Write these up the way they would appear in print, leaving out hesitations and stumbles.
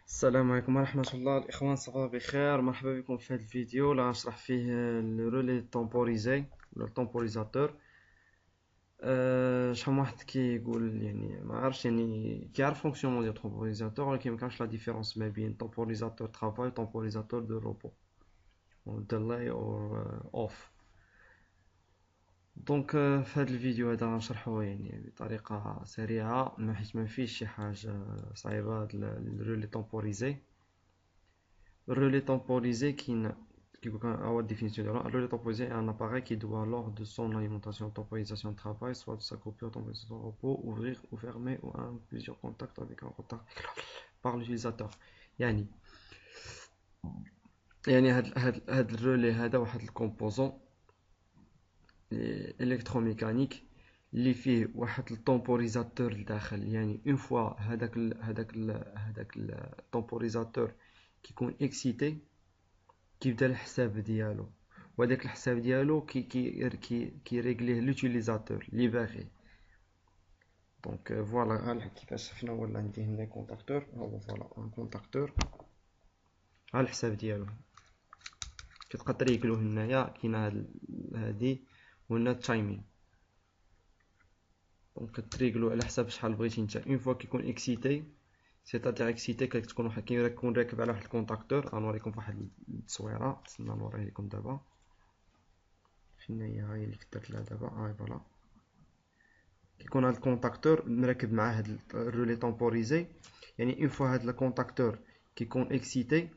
السلام عليكم ورحمة الله الإخوان، صباح بخير. مرحبا بكم في هذا الفيديو اللي غنشرح فيه الرولي تمبوريزي ولا التمبوريزاتور. شحال من واحد كيقول يعني ما عرفش، يعني كيعرف فونكسيونمون ديال التمبوريزاتور ولكن ما كيعرفش لا ديفيرونس ما بين تمبوريزاتور طرافاي و تمبوريزاتور دو روبو او ديلاي او اوف. دونك في هذا الفيديو هذا غنشرحو يعني بطريقة سريعة حيت ما فيش شي حاجة صعيبة. هاد الرولي تمبوريزي، le relais temporisé qui a une définition de le relais temporisé est un appareil qui doit, lors de son alimentation, temporisation de travail, soit de sa coupure, temporisation de repos, ouvrir ou fermer ou un plusieurs contacts avec un retard par l'utilisateur. يعني هاد الرولي هذا واحد الكومبوزون الكتروميكانيك اللي فيه واحد التمبوريزاتور لداخل. يعني اون فوا هذاك التمبوريزاتور كيكون اكسيتي كيبدا الحساب ديالو، وهداك الحساب ديالو كي ريغليه لوتيليزاتور اللي باغي. دونك فوالا كيفاش شفنا ولا عندي هنا كونتاكتور. هو فوالا ان كونتاكتور، ها الحساب ديالو كتبقى تريغلو. هنايا كاينه هادي وهنا التايمين. دونك كتريغلو على حساب شحال بغيتي نتا. اون فوا كيكون اكسيتي سيتادير اكسيتي كتكون واحد كيكون راكب على واحد الكونتاكتور. غنوريكم فواحد التصويره، تسنى نوريه لكم دابا. فين هي؟ هاي اللي كدرت لها دابا. هاي فوالا كيكون هاد الكونتاكتور مركب مع هاد الرولي تمبوريزي. يعني اون فوا هاد الكونتاكتور كيكون اكسيتي،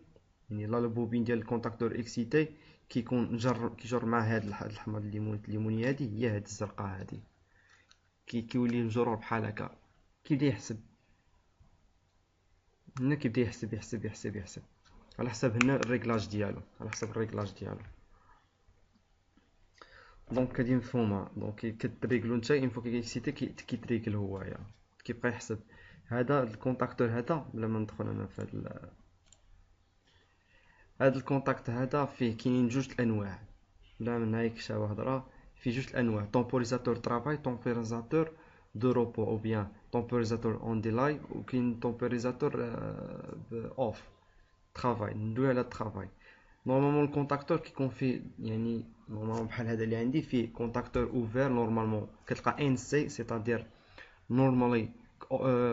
يعني لا البوبين ديال الكونتاكتور اكسيتي كيكون كيجر مع هاد الحمر الليمونيه هادي، هي هاد الزرقاء هادي كيولي مجرور بحال هكا. كيبدا يحسب هنا، كيبدا يحسب على حسب هنا الريغلاج ديالو، على حسب الريغلاج ديالو. دونك هادي مفهومه. دونك كتريغلو نتا اون فوا كيكسيتي كيتريغل هويا، كيبقى يحسب. هذا الكونتاكتور هذا بلا ما ندخل انا في هذا الكونتاكت هذا فيه كاينين جوج الانواع. بلا من هايك شابه هضره، فيه جوج الانواع: تمبوريزاتور طرافاي، تمبوريزاتور دو روبو، او بيان تمبوريزاتور اون ديلاي، وكاين تمبوريزاتور اوف طرافاي. ندوي على الطرافاي. نورمالمون الكونتاكتور كيكون فيه، يعني نورمالمون بحال هذا اللي عندي فيه كونتاكتور اوفير. نورمالمون كتلقى ان سي سيتادير نورمالي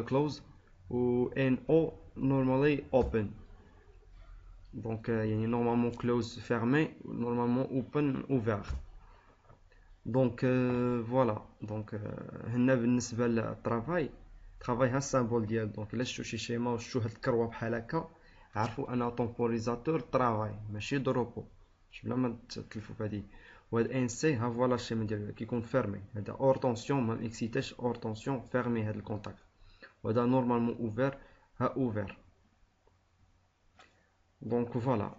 كلوز، و ان او نورمالي اوبن. دونك يعني نورمالمون كلوز فيرمي، نورمالمون اوبن اوفير. دونك فوالا. دونك هنا بالنسبه للطرافاي، طرافاي ها السامبول ديال. دونك الا شفتو شي شيما وشفتو هاد الكروه بحال هكا، عرفوا انا تمبوريزاتور طرافاي ماشي دو روبو، بلا ما تلفوا بهادي. وهاد ان سي ها فوالا الشيما ديالو كيكون فيرمي. هذا اور طونسيون ما اكسيتاش، اور طونسيون فيرمي هاد الكونتاكت. وهذا نورمالمون اوفير، ها اوفير. دونك فوالا.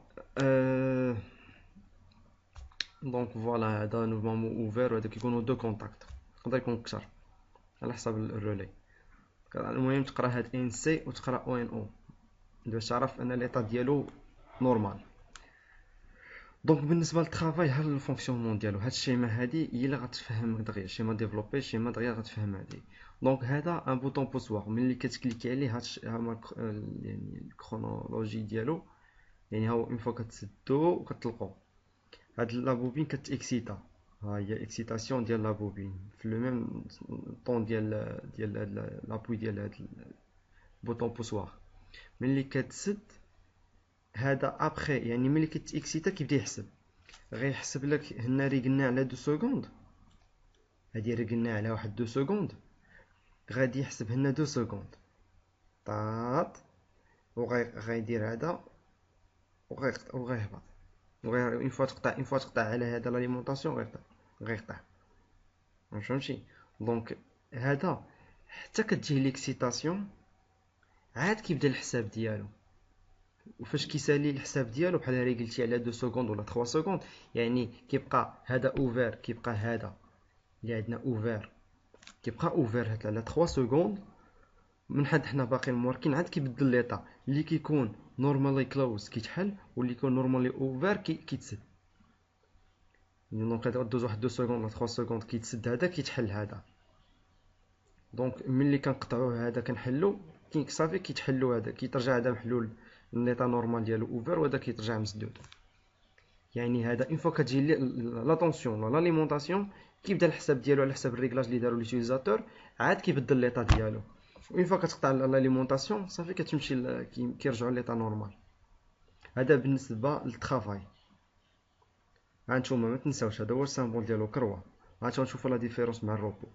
دونك فوالا هذا نورمالمون اوفير، وهذا كيكونوا دو كونتاكت. يقدر يكون كتر على حسب الرولي. المهم تقرا هاد ان سي وتقرا او ان او باش تعرف ان ليطا ديالو نورمال. دونك بالنسبه للطرافاي، ها الفونكسيونمون ديالو. هاد الشيما هادي هي اللي غتفهم دغيا، شيما ديفلوبي شيما دغيا غتفهم هادي. دونك هذا ان بوطون بوسوار، ملي كتكليكي عليه ها يعني الكرونولوجي ديالو. يعني هاو اون فوا كتسدو وكتطلقو، هاد لابوبين كتاكسيتا. ها هي اكسيتاسيون ديال لابوبين في لو ميم طون ديال هاد لابوي ديال هاد البوطون بوسوار. ملي كتسد هذا ابخي، يعني ملي كتاكسيتا كيبدا يحسب. غيحسب لك هنا ريقلنا على 2 سكوند، هادي ريقلنا على واحد 2 سكوند، غادي يحسب هنا 2 سكوند طاط، وغيدير هذا وغيهبط. اون فوا تقطع على هذا لاليمونطاسيون غيقطع. فهمتي؟ دونك هذا حتى كتجيه ليكسيتاسيون عاد كيبدا الحساب ديالو. وفاش كيسالي الحساب ديالو بحال اللي قلتي على 2 سكوند ولا 3 سكوند، يعني كيبقى هذا اوفر، كيبقى هذا اللي عندنا اوفر كيبقى اوفر هاد على 3 سكوند. من حد حنا باقيين موركين عاد كيبدل ليطا اللي كيكون نورمالي كلوز كيتحل، واللي كيكون نورمالي اوفر كيتسد. دونك غادوز واحد 2 سكوند ولا 3 سكوند كيتسد هذا كيتحل هذا. دونك ملي كنقطعوه هذا كنحلو صافي كيتحلوا هذا، كيترجع هذا محلول ليطا نورمال ديالو اوفر، وهذا كيترجع مسدود. يعني هذا اون فوا كتجي لاتونسيون ولا لاليمونطاسيون كيبدا الحساب ديالو على حساب الريغلاج اللي دارو ليوتيليزاتور، عاد كيبدل ليطا ديالو. اون فوا كتقطع لاليمونطاسيون صافي كتمشي كيرجعوا ليطا نورمال. هذا بالنسبه للترافاي. هانتوما ما تنساوش هذا هو السامبول ديالو كروه. هانتوما نشوفوا لا ديفيرونس مع الروبو.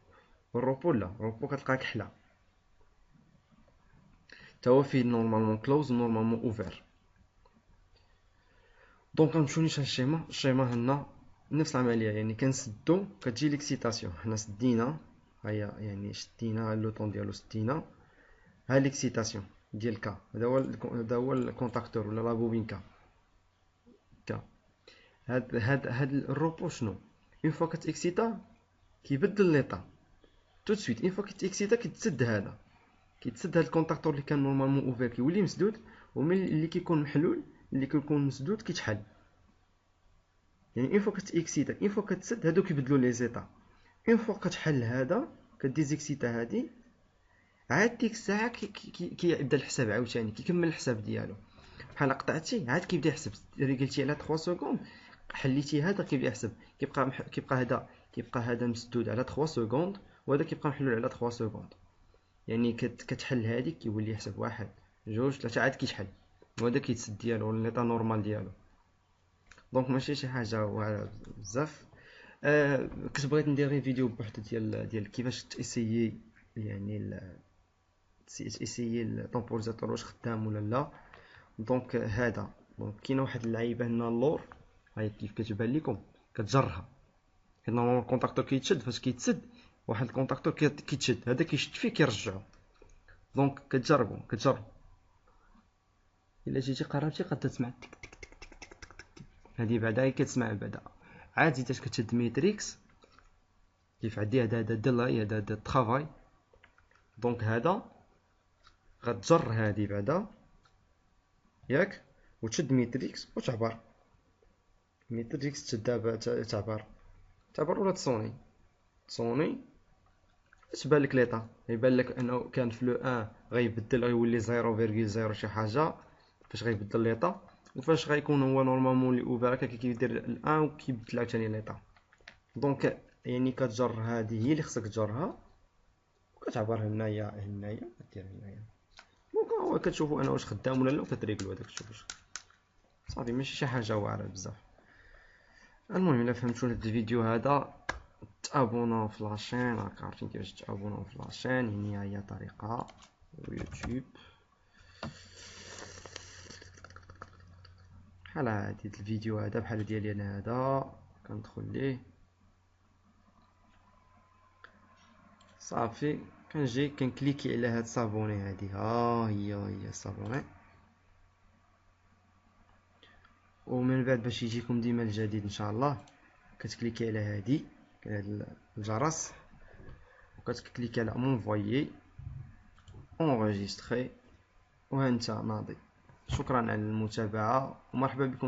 والروبو لا، الروبو كتلقاه كحله، تا هو فيه نورمالمون كلوز نورمالمون اوفر. دونك غنمشيو نيشان الشيما هنا نفس العمليه، يعني كنسدو كتجي ليكسيتاسيون، حنا سدينا هيا يعني شدينا لو طون ديالو سدينا، ها ليكسيتاسيون ديال كا، هذا هو الكونتاكتور ولا لا بوبين كا. هاد الروبو شنو؟ اون فوا كتاكسيتا كيبدل ليطا تو سويت. اون فوا كتاكسيتا كيتسد هذا الكونتاكتور اللي كان نورمالمون اوفر كيولي مسدود، ومن اللي كيكون محلول اللي كيكون مسدود كيتحل. يعني اون فوا كتاكسيتا اون فوا كتسد هادو كيبدلوا لي زيتا. اون فوا كتحل هذا كديزيكسيتا هادي، عاد ديك الساعه كيبدا الحساب عاوتاني، كيكمل الحساب ديالو. بحال قطعتي عاد كيبدا يحسب، ريغلتي على 3 سكوند حليتي هذا كيبدا يحسب، كيبقى هذا مسدود على 3 سكوند، وهذا كيبقى محلول على 3 سكوند. يعني كتحل هذيك كيولي يحسب 1 2 3 عاد كيتحل، وهذا كيتسد ديالو ليطا نورمال ديالو. دونك ماشي شي حاجه واعره بزاف. كنت بغيت ندير فيديو بوحده ديال كيفاش تاسيي، يعني تاسيي الطومبوريزاتور واش خدام ولا لا. دونك هذا دونك كاينه واحد اللعيبه هنا اللور، هاي كيف كتبان لكم كتجرها. حيت نورمالمون الكونتاكتور كيتشد، فاش كيتسد واحد الكونتاكتور كيتشد، هذا كيشد فيه كيرجعو. دونك كتجربوا الا جيتي قربتي قد تسمع تك تك تك تك تك تك تك، هذه بعدا هي كتسمع بعدا. عاد زيدت كتشد ميتريكس كيف عندي هذا ديال هذا الترافاي. دونك هذا غتجر هذه بعدا ياك، وتشد ميتريكس وتعبر. ميتريكس تشدها تعبر ولا تصوني تبان لك ليطا، يبان لك انه كان في لو 1 غيبدل غيولي 0.0 شي حاجه فاش غيبدل ليطا، وفاش غيكون هو نورمالمون لي اوفر هكا كيدير الان وكيبدل عاوتاني ليطا. دونك يعني كتجر هذه هي اللي خصك تجرها، وكتعبر هنايا كدير هنايا. دونك هو كتشوفوا انا واش خدام ولا لا، وكتريكلو هذاك تشوفوا صافي. ماشي شي حاجه واعره بزاف. المهم الا فهمتوا هذا الفيديو هذا تابوناو في لاشين، راك عارفين كيفاش تابوناو في لاشين، يعني هي طريقه يوتيوب بحال هادي. الفيديو هذا بحال ديالي انا هذا كندخل ليه صافي، كنجي كنكليكي على هاد صابوني هادي، ها هي صابوني. ومن بعد باش يجيكم ديما الجديد ان شاء الله كتكليكي على هادي هاد الجرس، وكتكليكي على مونفويي اونغيستري، وها انت ناضي. شكرا على المتابعه ومرحبا بكم.